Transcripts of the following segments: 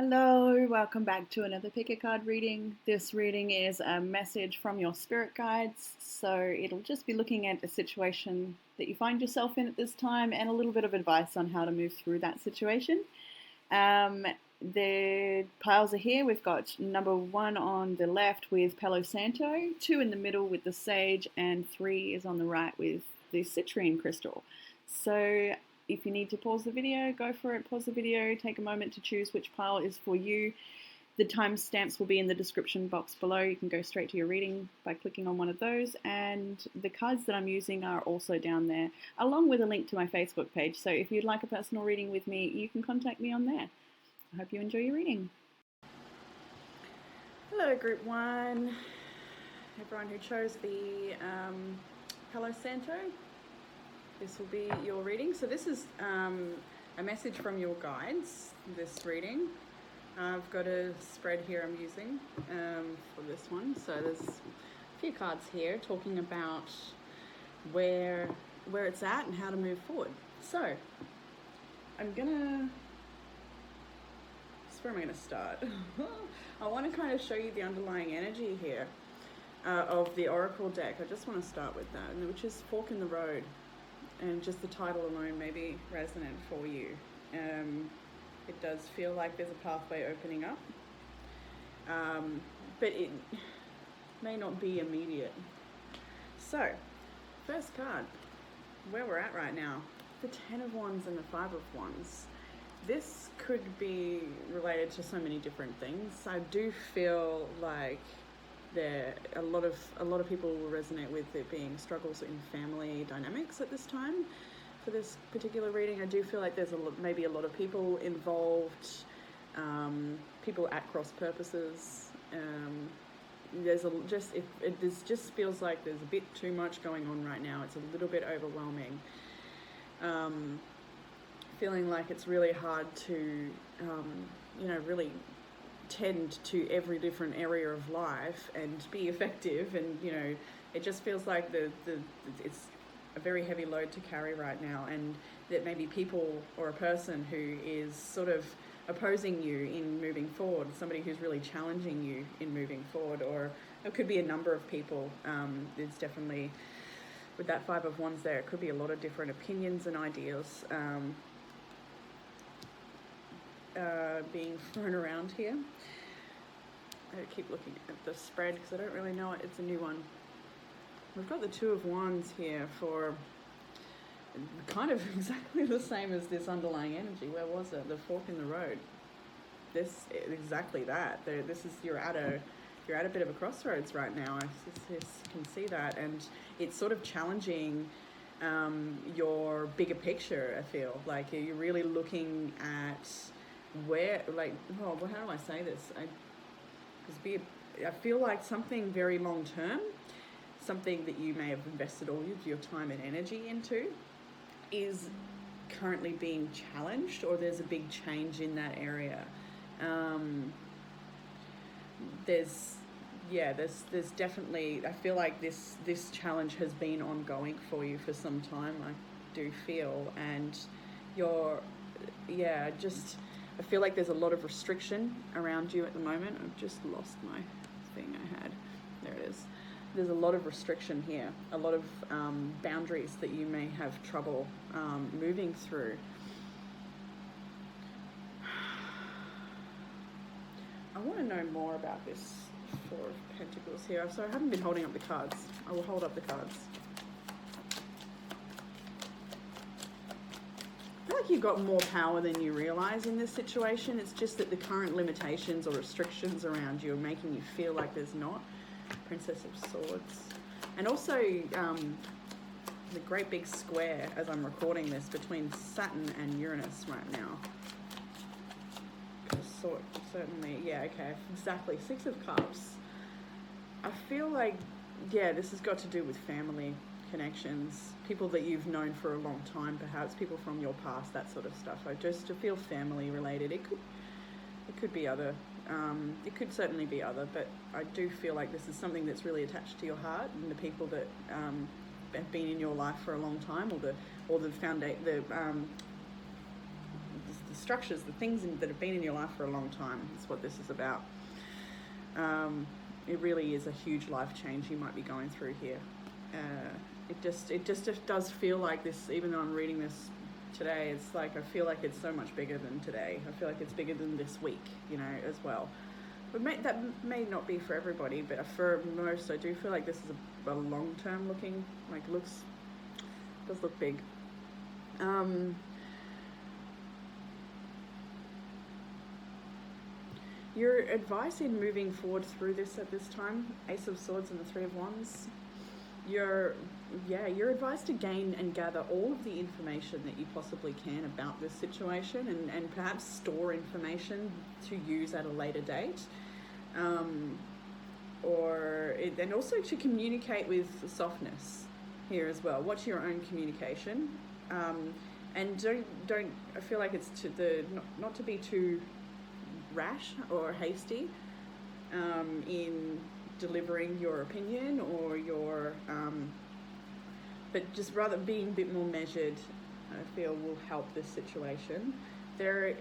Hello, welcome back to another pick a card reading. This reading is a message from your spirit guides, so it'll just be looking at a situation that you find yourself in at this time and a little bit of advice on how to move through that situation. The piles are here. We've got number 1 on the left with Palo Santo, 2 in the middle with the Sage, and 3 is on the right with the Citrine crystal. So if you need to pause the video, go for it. Pause the video, take a moment to choose which pile is for you. The timestamps will be in the description box below. You can go straight to your reading by clicking on one of those. And the cards that I'm using are also down there, along with a link to my Facebook page. So if you'd like a personal reading with me, you can contact me on there. I hope you enjoy your reading. Hello, Group 1. Everyone who chose the Palo Santo. This will be your reading. So this is a message from your guides, this reading. I've got a spread here I'm using for this one. So there's a few cards here talking about where it's at and how to move forward. So where am I gonna start? I want to kind of show you the underlying energy here of the Oracle deck. I just want to start with that, which is Fork in the Road. And just the title alone may be resonant for you. It does feel like there's a pathway opening up, but it may not be immediate. So, first card, where we're at right now, the 10 of Wands and the 5 of Wands. This could be related to so many different things. I do feel like a lot of people will resonate with it being struggles in family dynamics at this time. For this particular reading, I do feel like there's maybe a lot of people involved, people at cross purposes. This just feels like there's a bit too much going on right now. It's a little bit overwhelming. Feeling like it's really hard to, really tend to every different area of life and be effective, and it just feels like it's a very heavy load to carry right now, and that maybe people or a person who is sort of opposing you in moving forward, somebody who's really challenging you in moving forward, or it could be a number of people. It's definitely, with that 5 of Wands there, it could be a lot of different opinions and ideas being thrown around here. I keep looking at the spread because I don't really know it. It's a new one. We've got the 2 of Wands here for kind of exactly the same as this underlying energy. Where was it? The fork in the road. This exactly that. This is you're at a bit of a crossroads right now. I can see that, and it's sort of challenging your bigger picture. I feel like you're really looking at how do I say this? I feel like something very long term, something that you may have invested all of your time and energy into, is currently being challenged, or there's a big change in that area. There's definitely, I feel like this challenge has been ongoing for you for some time, I do feel, and I feel like there's a lot of restriction around you at the moment. I've just lost my thing I had. There it is. There's a lot of restriction here, a lot of boundaries that you may have trouble moving through. I want to know more about this 4 of Pentacles here. So I haven't been holding up the cards. I will hold up the cards. I feel like you've got more power than you realize in this situation. It's just that the current limitations or restrictions around you are making you feel like there's not. Princess of Swords. And also the great big square, as I'm recording this, between Saturn and Uranus right now. Certainly, exactly. 6 of Cups. I feel like, this has got to do with family connections, people that you've known for a long time, perhaps people from your past, that sort of stuff. I just to feel family related. It could be other. It could certainly be other, but I do feel like this is something that's really attached to your heart, and the people that have been in your life for a long time, or the structures, the things that have been in your life for a long time. That's what this is about. It really is a huge life change you might be going through here. It just does feel like this, even though I'm reading this today, it's like I feel like it's so much bigger than today. I feel like it's bigger than this week, as well. But that may not be for everybody, but for most, I do feel like this is a long-term looking, does look big. Your advice in moving forward through this at this time, Ace of Swords and the Three of Wands, you're advised to gain and gather all of the information that you possibly can about this situation and perhaps store information to use at a later date. And also to communicate with softness here as well. Watch your own communication. And don't I feel like it's not to be too rash or hasty in delivering your opinion or your but just rather being a bit more measured, I feel will help this situation. What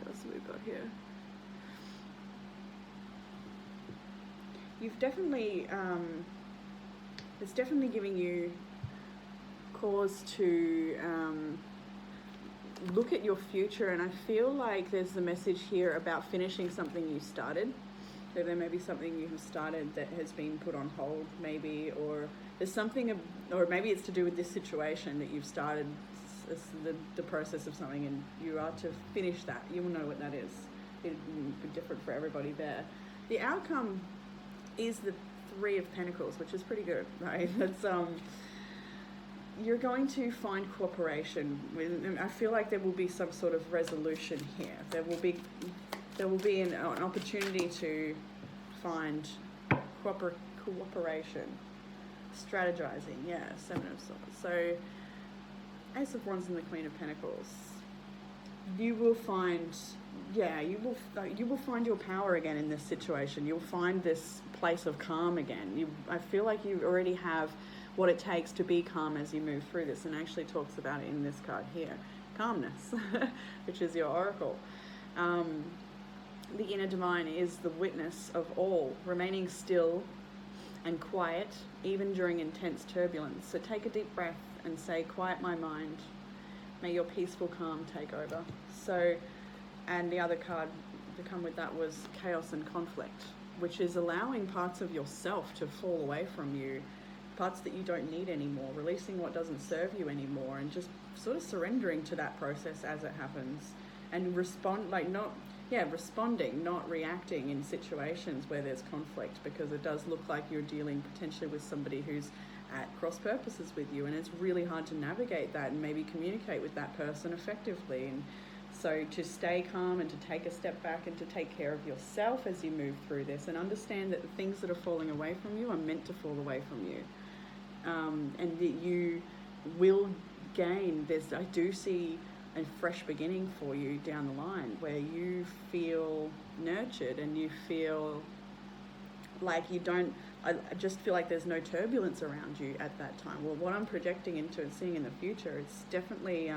else have we got here? You've definitely it's definitely giving you cause to look at your future, and I feel like there's a message here about finishing something you started. So there may be something you have started that has been put on hold, maybe, or there's something, or maybe it's to do with this situation that you've started the process of something, and you are to finish that. You will know what that is. It'll be different for everybody there. The outcome is the Three of Pentacles, which is pretty good, right? That's you're going to find cooperation with. I feel like there will be some sort of resolution here. There will be an opportunity to find cooperation, strategizing. Yeah, Seven of Swords. So, Ace of Wands and the Queen of Pentacles. You will find, you will find your power again in this situation. You'll find this place of calm again. I feel like you already have what it takes to be calm as you move through this, and actually talks about it in this card here, calmness, which is your oracle. The inner divine is the witness of all, remaining still and quiet, even during intense turbulence. So take a deep breath and say, quiet my mind. May your peaceful calm take over. So, and the other card to come with that was chaos and conflict, which is allowing parts of yourself to fall away from you, parts that you don't need anymore, releasing what doesn't serve you anymore, and just sort of surrendering to that process as it happens, and responding, not reacting in situations where there's conflict, because it does look like you're dealing potentially with somebody who's at cross purposes with you, and it's really hard to navigate that and maybe communicate with that person effectively. And so to stay calm and to take a step back and to take care of yourself as you move through this, and understand that the things that are falling away from you are meant to fall away from you, and that you will gain. I do see a fresh beginning for you down the line, where you feel nurtured and you feel like I just feel like there's no turbulence around you at that time. Well, what I'm projecting into and seeing in the future, it's definitely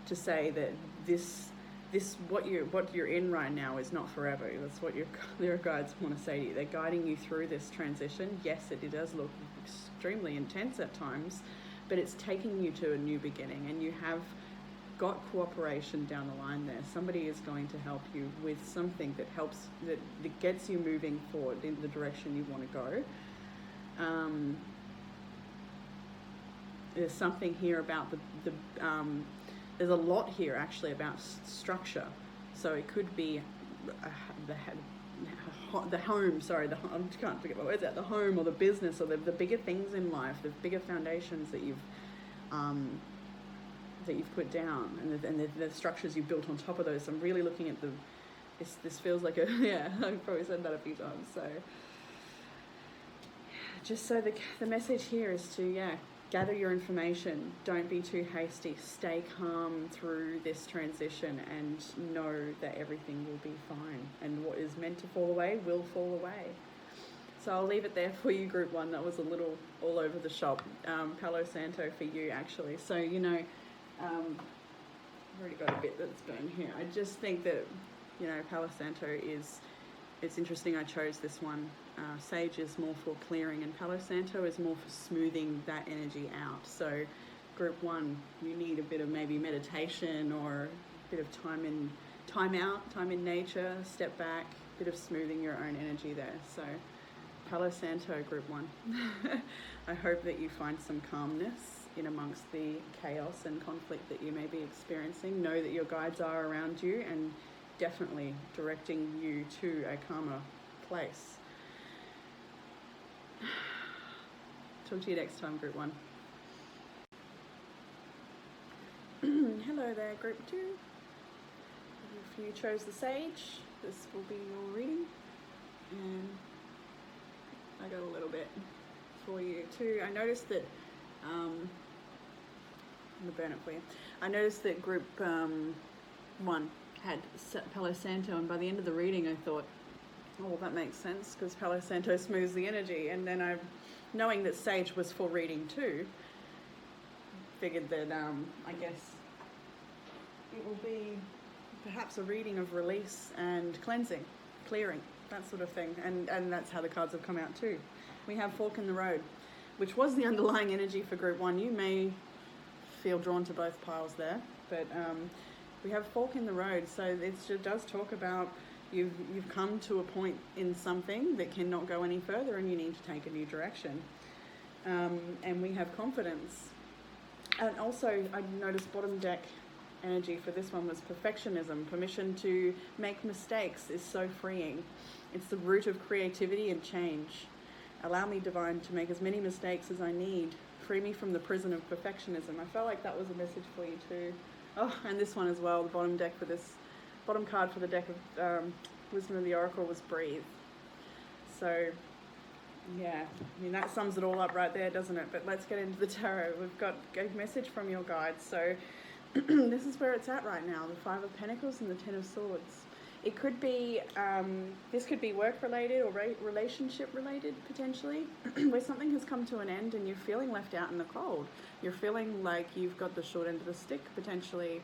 to say that what you're in right now is not forever. That's what your guides want to say to you. They're guiding you through this transition. Yes, it does look extremely intense at times, but it's taking you to a new beginning, and you have got cooperation down the line there. Somebody is going to help you with something that helps, that gets you moving forward in the direction you want to go. There's something here about there's a lot here actually about structure. So it could be the home, I can't forget my words out, the home or the business or the bigger things in life, the bigger foundations that you've put down, and the structures you built on top of those. I'm really looking at this feels like I've probably said that a few times. So just so the message here is to gather your information, don't be too hasty, stay calm through this transition, and know that everything will be fine, and what is meant to fall away will fall away. So I'll leave it there for you, Group 1. That was a little all over the shop. Palo Santo for you, actually. So, already got a bit that's burned here. I just think that, you know, Palo Santo is, it's interesting I chose this one. Sage is more for clearing and Palo Santo is more for smoothing that energy out. So group 1, you need a bit of maybe meditation or a bit of time out, time in nature, step back, bit of smoothing your own energy there. So Palo Santo, group 1. I hope that you find some calmness in amongst the chaos and conflict that you may be experiencing. Know that your guides are around you and definitely directing you to a calmer place. Talk to you next time, group 1. Hello there, group 2. If you chose the Sage, this will be your reading. And I got a little bit for you too. I noticed that, I'm gonna burn it for you. I noticed that group 1 had Palo Santo, and by the end of the reading I thought, oh, well, that makes sense because Palo Santo smooths the energy. And then knowing that Sage was for reading too, figured that I guess it will be perhaps a reading of release and cleansing, clearing, that sort of thing. And that's how the cards have come out too. We have Fork in the Road, which was the underlying energy for group 1. You may feel drawn to both piles there, but we have Fork in the Road. So it does talk about you've come to a point in something that cannot go any further and you need to take a new direction. And we have confidence. And also I noticed bottom deck energy for this one was perfectionism. Permission to make mistakes is so freeing. It's the root of creativity and change. Allow me, Divine, to make as many mistakes as I need. Free me from the prison of perfectionism. I felt like that was a message for you too. Oh, and this one as well, the bottom deck for this, bottom card for the deck of Wisdom of the Oracle was Breathe. So, yeah, I mean, that sums it all up right there, doesn't it? But let's get into the tarot. We've got a message from your guides. So this is where it's at right now, the Five of Pentacles and the Ten of Swords. It could be, this could be work-related or relationship-related, potentially, where something has come to an end and you're feeling left out in the cold. You're feeling like you've got the short end of the stick, potentially.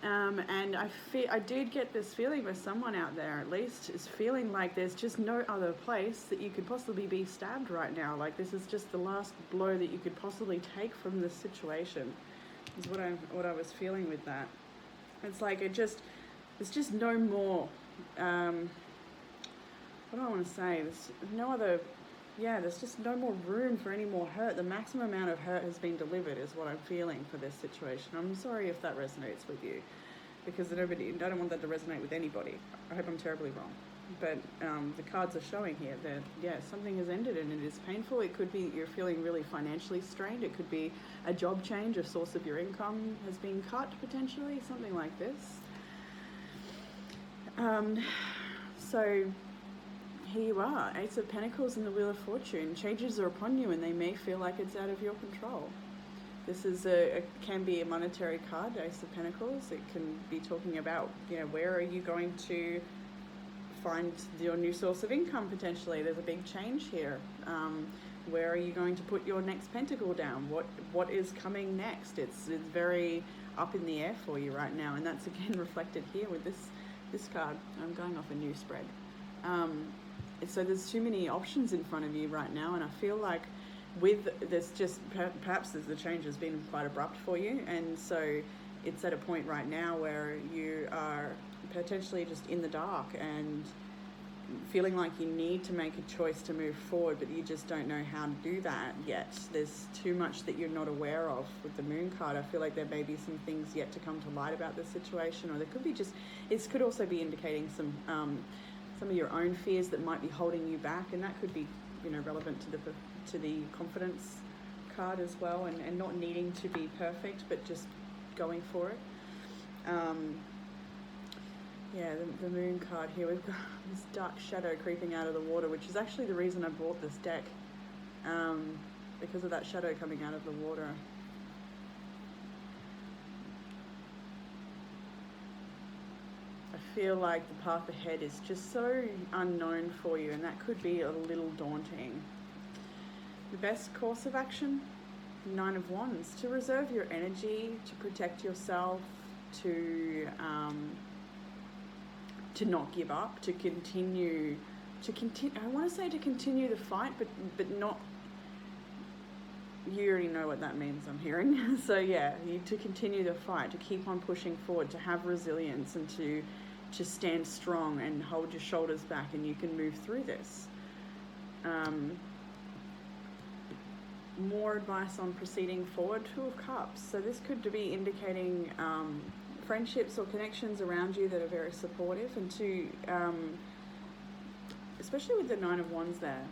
And I did get this feeling with someone out there, at least, is feeling like there's just no other place that you could possibly be stabbed right now. Like this is just the last blow that you could possibly take from this situation, is what I was feeling with that. It's like there's just no more, what do I want to say? There's no other, there's just no more room for any more hurt. The maximum amount of hurt has been delivered is what I'm feeling for this situation. I'm sorry if that resonates with you, because I don't want that to resonate with anybody. I hope I'm terribly wrong. But the cards are showing here that, something has ended and it is painful. It could be you're feeling really financially strained. It could be a job change, a source of your income has been cut potentially, something like this. So here you are, Ace of Pentacles and the Wheel of Fortune. Changes are upon you and they may feel like it's out of your control. This is can be a monetary card, Ace of Pentacles. It can be talking about, where are you going to find your new source of income potentially. There's a big change here. Where are you going to put your next pentacle down? What is coming next? It's very up in the air for you right now, and that's again reflected here with this card. I'm going off a new spread. So there's too many options in front of you right now, and I feel like perhaps the change has been quite abrupt for you, and so it's at a point right now where you are potentially just in the dark and feeling like you need to make a choice to move forward, but you just don't know how to do that yet. There's too much that you're not aware of with the Moon card. I feel like there may be some things yet to come to light about this situation, or there could be it could also be indicating some of your own fears that might be holding you back, and that could be relevant to the confidence card as well, and not needing to be perfect but just going for it. The Moon card here, we've got this dark shadow creeping out of the water, which is actually the reason I bought this deck, because of that shadow coming out of the water. I feel like the path ahead is just so unknown for you, and that could be a little daunting. The best course of action, 9 of Wands, to reserve your energy, to protect yourself, to not give up, to continue. I want to say to continue the fight, but not. You already know what that means, I'm hearing. So yeah, to continue the fight, to keep on pushing forward, to have resilience, and to stand strong and hold your shoulders back, and you can move through this. More advice on proceeding forward. Two of Cups. So this could be indicating friendships or connections around you that are very supportive, and especially with the Nine of Wands there.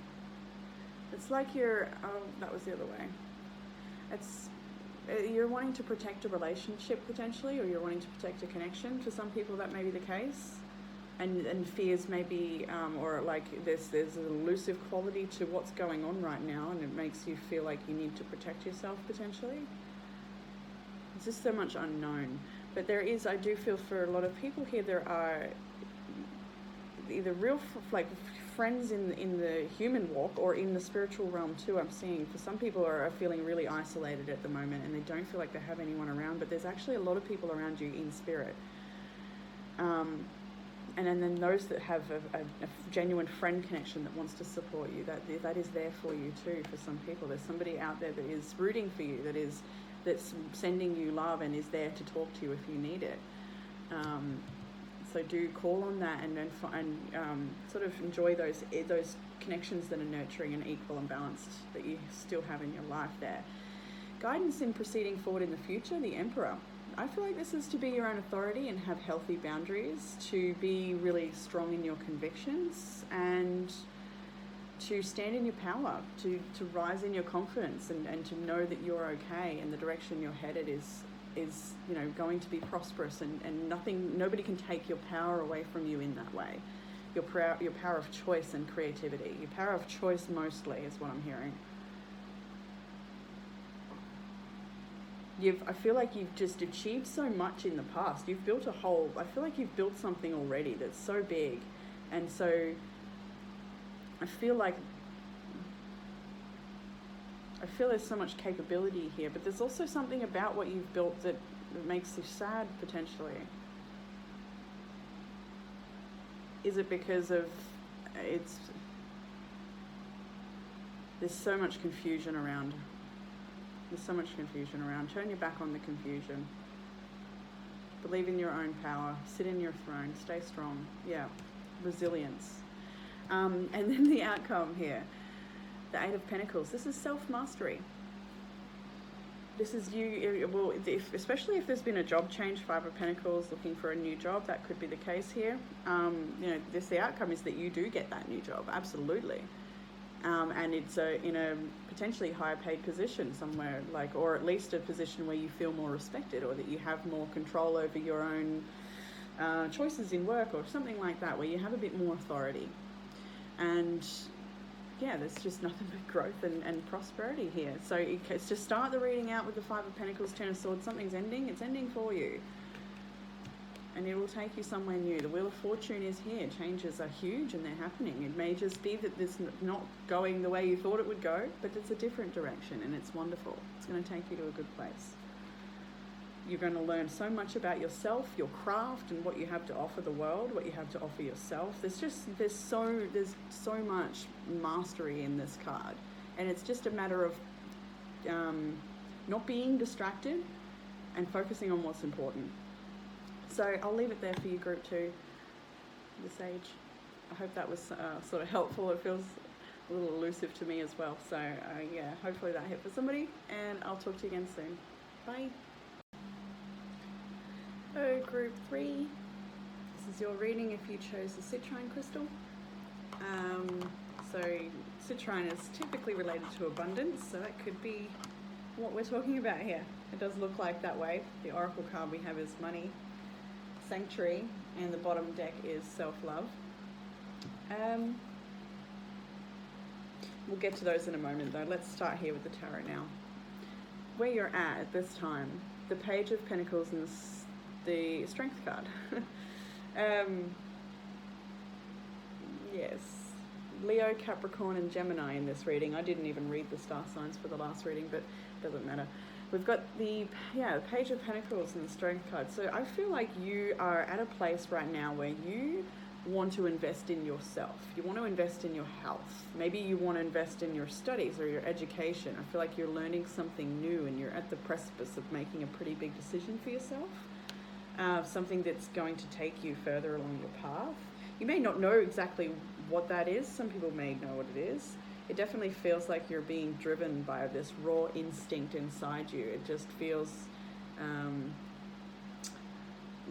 It's like that was the other way. You're wanting to protect a relationship potentially, or you're wanting to protect a connection. For some people that may be the case. And fears maybe, or like there's an elusive quality to what's going on right now, and it makes you feel like you need to protect yourself potentially. There's just so much unknown. But I do feel for a lot of people here, there are either real friends in the human walk or in the spiritual realm too. I'm seeing for some people are feeling really isolated at the moment, and they don't feel like they have anyone around, but there's actually a lot of people around you in spirit. And then those that have a genuine friend connection that wants to support you, that is there for you too. For some people, there's somebody out there that is rooting for you, that's sending you love and is there to talk to you if you need it. So do call on that and sort of enjoy those connections that are nurturing and equal and balanced that you still have in your life there. Guidance in proceeding forward in the future, the Emperor. I feel like this is to be your own authority and have healthy boundaries, to be really strong in your convictions, and to stand in your power, to rise in your confidence, and to know that you're okay and the direction you're headed is going to be prosperous, and nobody can take your power away from you in that way. Your power of choice and creativity. Your power of choice mostly is what I'm hearing. I feel like you've just achieved so much in the past. You've built I feel like you've built something already that's so big. And so I feel there's so much capability here, but there's also something about what you've built that makes you sad potentially. Is it because there's so much confusion around. Turn your back on the confusion. Believe in your own power. Sit in your throne. Stay strong. Yeah. Resilience. And then the outcome here. The Eight of Pentacles. This is self-mastery. This is you, especially if there's been a job change, Five of Pentacles, looking for a new job, that could be the case here. The outcome is that you do get that new job, absolutely. And it's in a potentially higher paid position somewhere, or at least a position where you feel more respected, or that you have more control over your own choices in work, or something like that, where you have a bit more authority. And yeah, there's just nothing but growth and prosperity here. So it's to start the reading out with the Five of Pentacles, Ten of Swords, something's ending, it's ending for you. And it will take you somewhere new. The Wheel of Fortune is here. Changes are huge and they're happening. It may just be that it's not going the way you thought it would go, but it's a different direction, and it's wonderful. It's going to take you to a good place. You're going to learn so much about yourself, your craft, and what you have to offer the world, what you have to offer yourself. There's so much mastery in this card, and it's just a matter of not being distracted and focusing on what's important. So I'll leave it there for you, Group 2, the Sage. I hope that was sort of helpful. It feels a little elusive to me as well. So yeah, hopefully that hit for somebody, and I'll talk to you again soon. Bye. So Group 3, this is your reading if you chose the citrine crystal. So citrine is typically related to abundance, so that could be what we're talking about here. It does look like that way. The oracle card we have is money, sanctuary, and the bottom deck is self-love. We'll get to those in a moment though. Let's start here with the tarot now. Where you're at this time, the Page of Pentacles and the Strength card. Yes, Leo, Capricorn, and Gemini in this reading. I didn't even read the star signs for the last reading, but doesn't matter. We've got the Page of Pentacles and the Strength card. So I feel like you are at a place right now where you want to invest in yourself. You want to invest in your health. Maybe you want to invest in your studies or your education. I feel like you're learning something new and you're at the precipice of making a pretty big decision for yourself. Something that's going to take you further along your path. You may not know exactly what that is. Some people may know what it is. It definitely feels like you're being driven by this raw instinct inside you. It just feels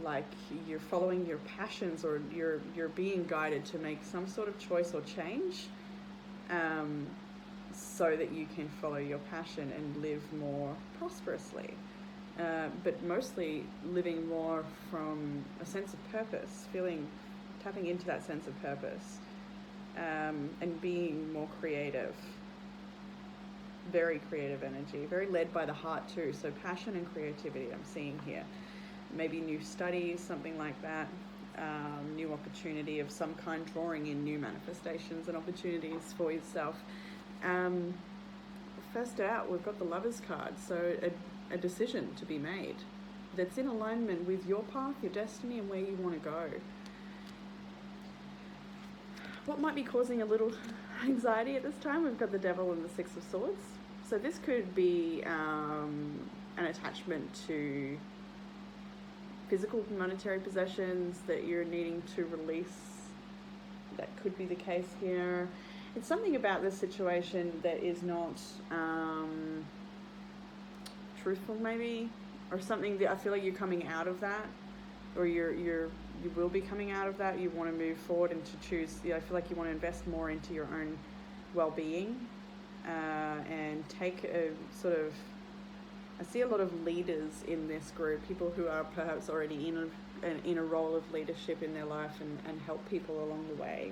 like you're following your passions, or you're being guided to make some sort of choice or change, so that you can follow your passion and live more prosperously. But mostly living more from a sense of purpose, tapping into that sense of purpose, and being more creative. Very creative energy, very led by the heart too. So passion and creativity I'm seeing here. Maybe new studies, something like that. New opportunity of some kind, drawing in new manifestations and opportunities for yourself. First out, we've got the Lovers card. So a decision to be made that's in alignment with your path, your destiny, and where you want to go. What might be causing a little anxiety at this time? We've got the Devil and the Six of Swords. So this could be an attachment to physical monetary possessions that you're needing to release. That could be the case here. It's something about this situation that is not truthful, maybe, or something that I feel like you're coming out of that, or you will be coming out of that. You want to move forward and to choose. I feel like you want to invest more into your own well-being, and take a sort of. I see a lot of leaders in this group, people who are perhaps already in a role of leadership in their life and help people along the way.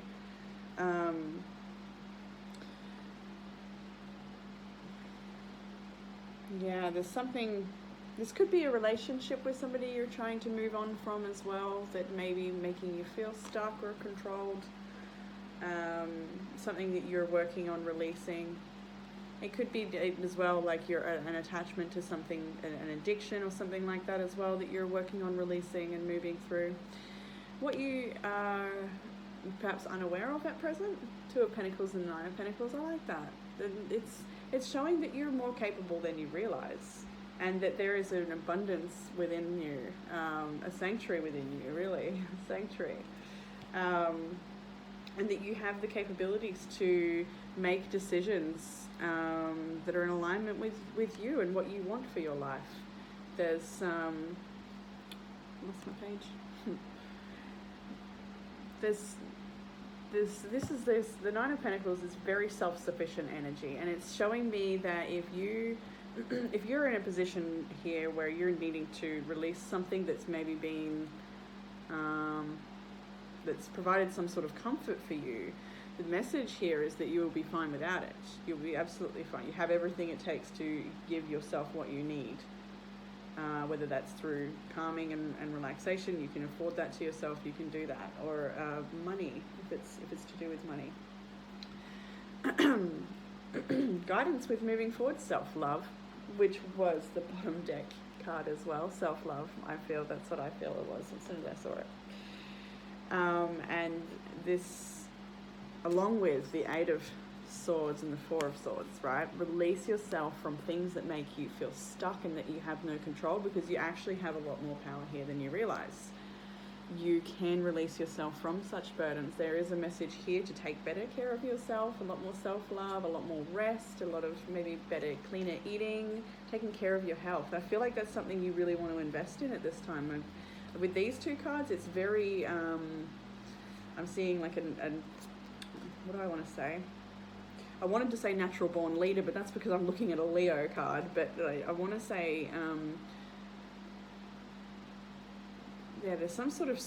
There's something. This could be a relationship with somebody you're trying to move on from as well, that may be making you feel stuck or controlled. Something that you're working on releasing. It could be as well like you're an attachment to something, an addiction or something like that as well, that you're working on releasing and moving through. What you are perhaps unaware of at present, Two of Pentacles and Nine of Pentacles, I like that. It's showing that you're more capable than you realize, and that there is an abundance within you, a sanctuary within you, really, a sanctuary. And that you have the capabilities to make decisions that are in alignment with you and what you want for your life. There's lost my page. The Nine of Pentacles is very self-sufficient energy, and it's showing me that if you're in a position here where you're needing to release something that's maybe been that's provided some sort of comfort for you, the message here is that you will be fine without it. You'll be absolutely fine. You have everything it takes to give yourself what you need, whether that's through calming and relaxation. You can afford that to yourself. You can do that, or money, if it's to do with money. Guidance with moving forward. Self-love, which was the bottom deck card as well. Self-love. I feel that's what I feel it was as soon as I saw it. And this, along with the Eight of Swords and the Four of Swords, right? Release yourself from things that make you feel stuck and that you have no control, because you actually have a lot more power here than you realize. You can release yourself from such burdens. There is a message here to take better care of yourself, a lot more self-love, a lot more rest, a lot of maybe better, cleaner eating, taking care of your health. I feel like that's something you really want to invest in at this time. And with these two cards, it's very, I'm seeing like what do I want to say? I wanted to say natural born leader, but that's because I'm looking at a Leo card. But I want to say, there's some sort of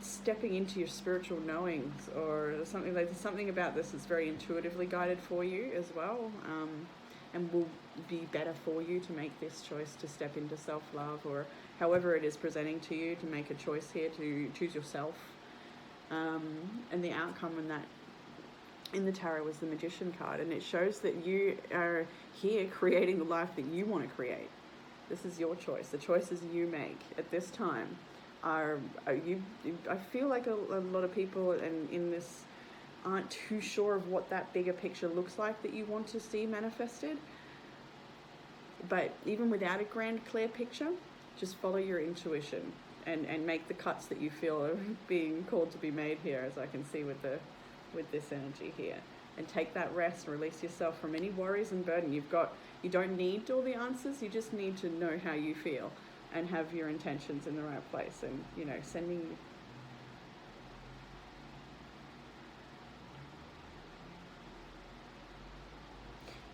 stepping into your spiritual knowings, or something. There's something about this that's very intuitively guided for you as well, and will be better for you to make this choice to step into self-love, or however it is presenting to you, to make a choice here to choose yourself. And the outcome in that in the tarot was the Magician card, and it shows that you are here creating the life that you want to create. This is your choice. The choices you make at this time are you. I feel like a lot of people in this aren't too sure of what that bigger picture looks like that you want to see manifested. But even without a grand, clear picture, just follow your intuition and make the cuts that you feel are being called to be made here, as I can see with this energy here. And take that rest, release yourself from any worries and burden. You don't need all the answers, you just need to know how you feel and have your intentions in the right place. And, you know, sending...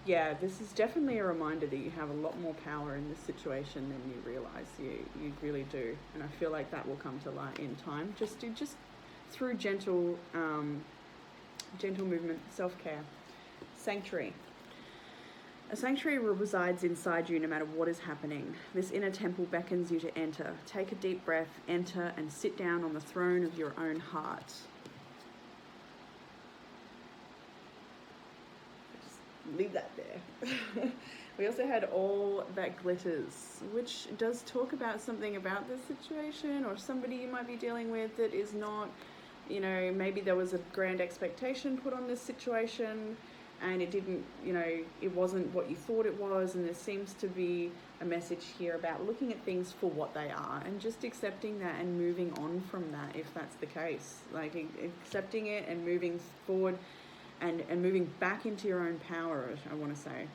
Yeah, this is definitely a reminder that you have a lot more power in this situation than you realize. You really do. And I feel like that will come to light in time. Just through gentle movement, self-care. Sanctuary. A sanctuary resides inside you no matter what is happening. This inner temple beckons you to enter. Take a deep breath, enter, and sit down on the throne of your own heart. Just leave that there. We also had All That Glitters, which does talk about something about this situation or somebody you might be dealing with that is not, you know, maybe there was a grand expectation put on this situation and it didn't, you know, it wasn't what you thought it was, and there seems to be a message here about looking at things for what they are and just accepting that and moving on from that if that's the case. Like accepting it and moving forward and moving back into your own power, I want to say.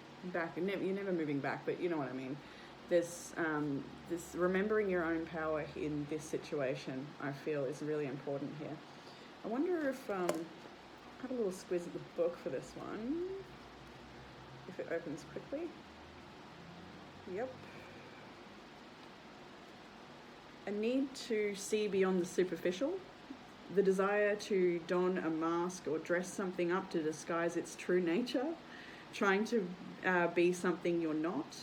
You're never moving back, but you know what I mean. This remembering your own power in this situation, I feel, is really important here. I wonder if I have a little squiz at the book for this one, if it opens quickly. Yep. A need to see beyond the superficial, the desire to don a mask or dress something up to disguise its true nature, trying to be something you're not,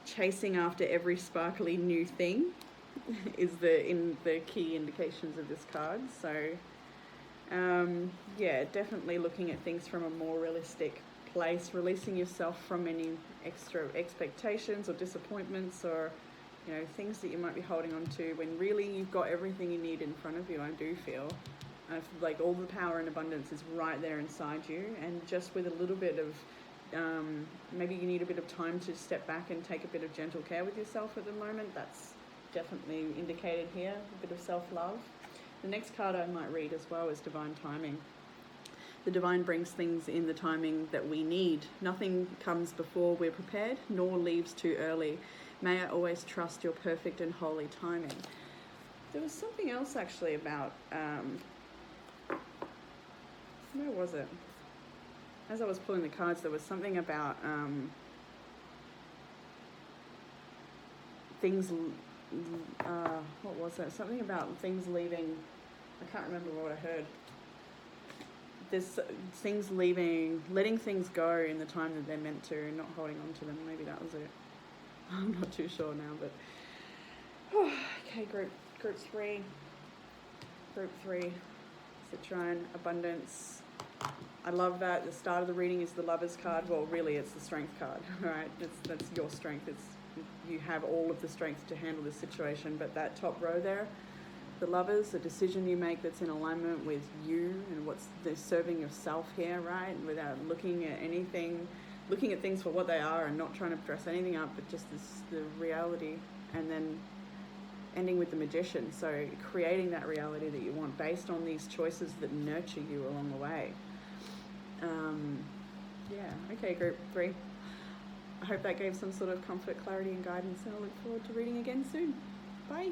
chasing after every sparkly new thing is the key indications of this card. So yeah, definitely looking at things from a more realistic place, releasing yourself from any extra expectations or disappointments or, you know, things that you might be holding on to when really you've got everything you need in front of you. I do feel like all the power and abundance is right there inside you, and just with a little bit of maybe you need a bit of time to step back and take a bit of gentle care with yourself at the moment. That's definitely indicated here, a bit of self-love. The next card I might read as well is Divine Timing. The divine brings things in the timing that we need. Nothing comes before we're prepared, nor leaves too early. May I always trust your perfect and holy timing. There was something else actually about, where was it? As I was pulling the cards, there was something about things, what was that? Something about things leaving, I can't remember what I heard. There's things leaving, letting things go in the time that they're meant to, not holding on to them. Maybe that was it. I'm not too sure now, but... okay, group 3. Group 3, Citroen, Abundance. I love that. The start of the reading is the Lover's card. Well, really, it's the Strength card, right? That's your strength. You have all of the strength to handle this situation, but that top row there, the Lovers, the decision you make that's in alignment with you and what's serving yourself here, right? Without looking at anything, looking at things for what they are and not trying to dress anything up, but just the reality. And then ending with the Magician, so creating that reality that you want based on these choices that nurture you along the way. Yeah, okay, group 3. I hope that gave some sort of comfort, clarity and guidance, and I look forward to reading again soon. Bye.